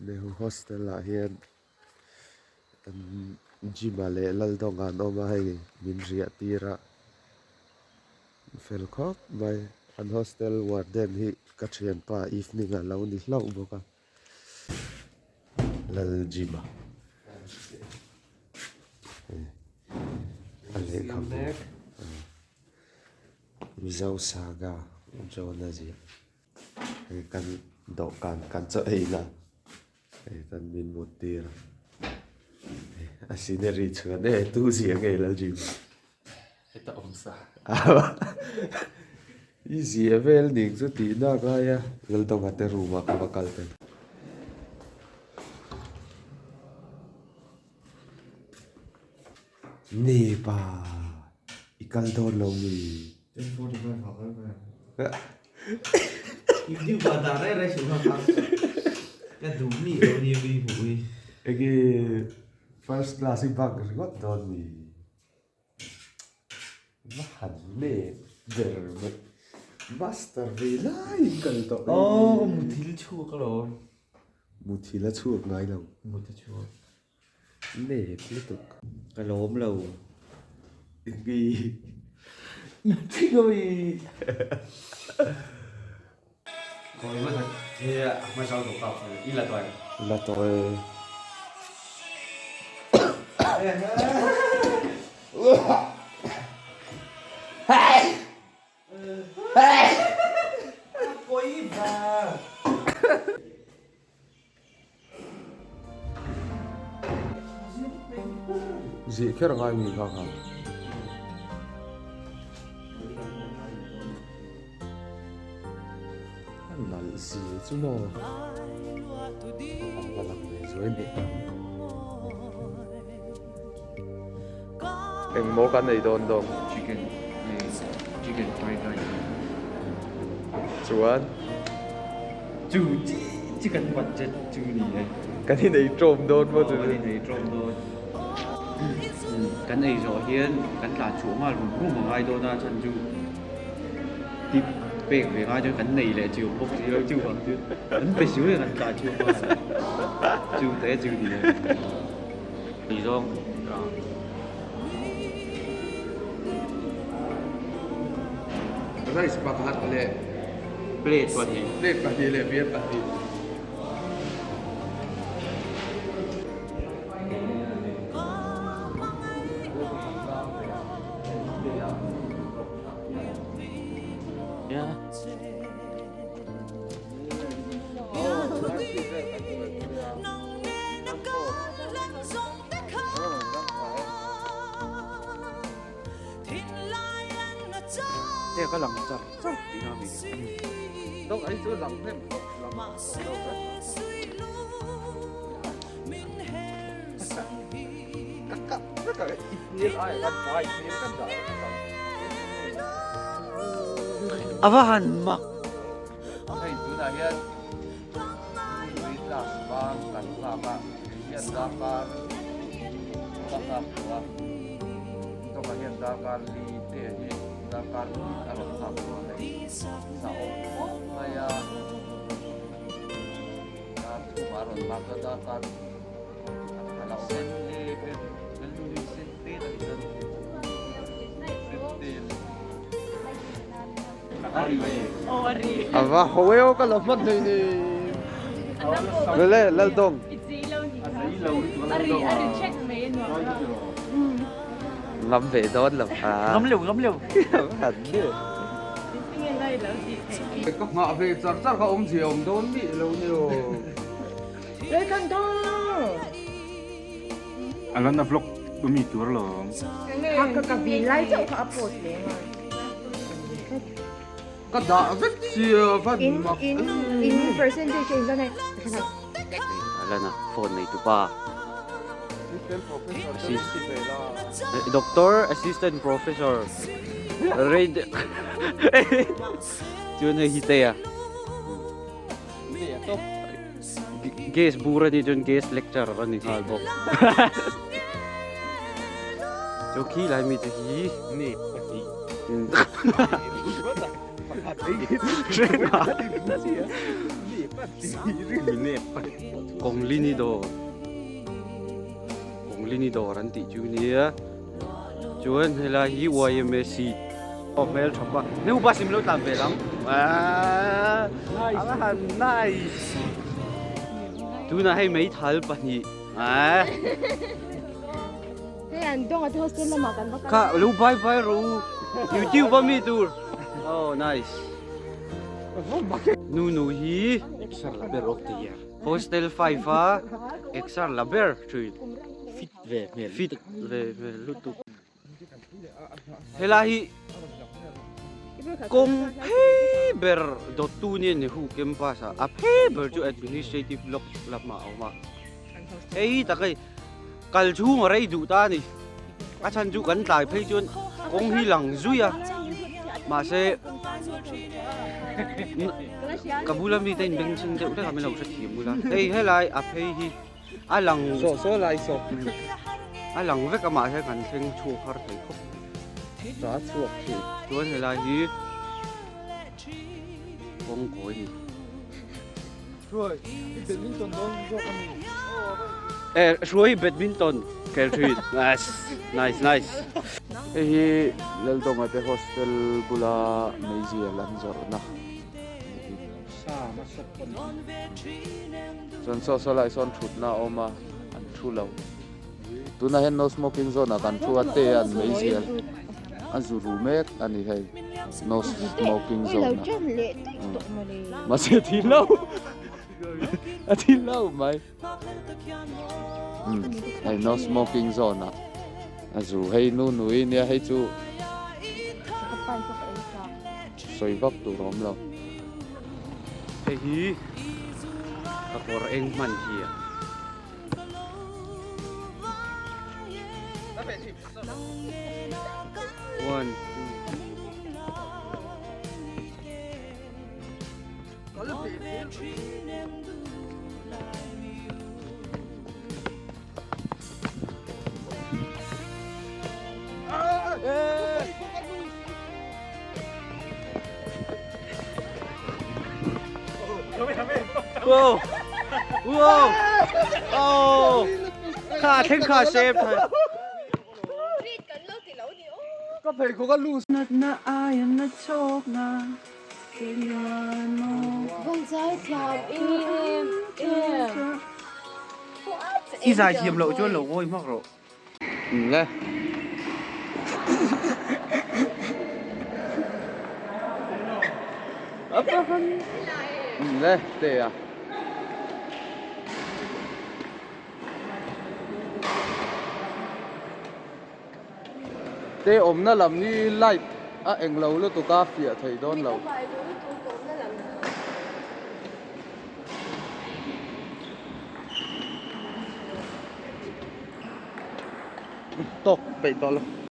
NEHU hostel lah hian an gym a leh lal dong an awm a hei min riah tira fel khawp mai an hostel warden hi ka thian pa evening a lo ni hlau bawk a lal gym a a leh kham mizo saga John Azi kan dawhkan kan chaw eina kan min mut tira a scenery chuan tu ziang ei lal gym heta omsa easy vel ning chu ti na ka ya lal dong ate room a ka kal ten ni pa ikal don lo ni 45 học rồi Youtuber đã ra xuống học cái đủ mì đâu nhiều đi bụi cái first class in bang rất don ni nó hẳn nè giờ master vì lại cần to một thí chua cái đó một thì là chua ngay đâu một thí chua nè tiếp tục cái lốm lầu cái thích rồi rồi mới thật thì mai sau tổ cọc ý là tôi quấy bà gì cái là ai mình không hả là gì chứ nó và làm gì rồi đi em mua cái này đồn đồn chicken fried rice chuan chú chỉ cần vật chất chú này cái này trộm đồn bao giờ cái này trộm thôi cái này rõ hiên cái là chủ mà luôn cũng mà ai đâu ra chân chú tiếp bèn về ai cho cái này là chú bốc gì đâu chú còn chú cái phải chú là cái chú mà chú té chú gì này thì do rice pakat le plate pati le biar pati yeah thế có lòng chắc thì nó bị đâu ấy chỗ lòng thêm cắt tất cả ít ai ăn phải miếng cắt giả Avahan mak hay thứ này hiện với làm ba làm ba hiện ra ba ba ba trong cái hiện ra ba đi để đi ra ba ăn làm rồi này sao này thu mà rồi mà cái ra ba là sen đi bên đi sen đi là bên Ava hoeo ka lamat ni ni. Lele lal dong. Ngắm về đón là à. ngắm liều Hẳn đi. Cái cốc ngọ về chắc chắc có ông gì ông đón bị lâu nhiều. Đây con to. Alam na vlog tumitur lang. Akan kabilay sa uka-upload eh. Cái đã rất nhiều phát mặc. In percentage is này. Alam na phone na ito pa. Doctor, assistant professor. Read. Diyon na hita ya. Guest bura ni John guest lecturer ni Salvo. Joki lai mi hi ni pati. Kong linido ran ti chu nia chuan hela hi YMC mel thapa neu basim lo tam ve lam nice tu na hay mấy thal pa ni Thế anh đông ở hostel là makan makan. ka lu bye ru YouTube ba mi tur oh nice nu hi extra laber of the year hostel 5 ha extra laber chui fit về lutu hela hi kong ber dot tu ni NEHU campus a ber chu administrative block lap ma ma ei ta kai kal chu ma rei du ta ni a chan chu kan tai phei chuan kong hi lang zuya mà sẽ kabula mi tên beng ching de ka mi lo sa thi mula ei helai a phei hi a lang so lai so a lang ve ka ma se kan theng chu har thei khop ra chuak thi chuan helai hi kong koi ni rồi badminton don jo kan rồi badminton kel thi nice hi lel dong ate hostel bula meiji lan zor na son so lai son thut na oma an thu lo tu na hen no smoking zone kan thu ate an meiji an zuru mek ani hei no smoking zone ma se thi lâu mai hei no smoking zone na dù hay nu núi nia hay chú xoay vấp tụ róm lâu hey hi ka por eng man hi one wow oh khá thêm khá xếp thôi có phải có cái lù na ai na chok na Không sai chào em. ý dài chiếm lộ cho lộ ngôi mắc rồi nghe nghe để à te om na lam ni light a eng lo lo to ka fia thei don lo tok pe to lo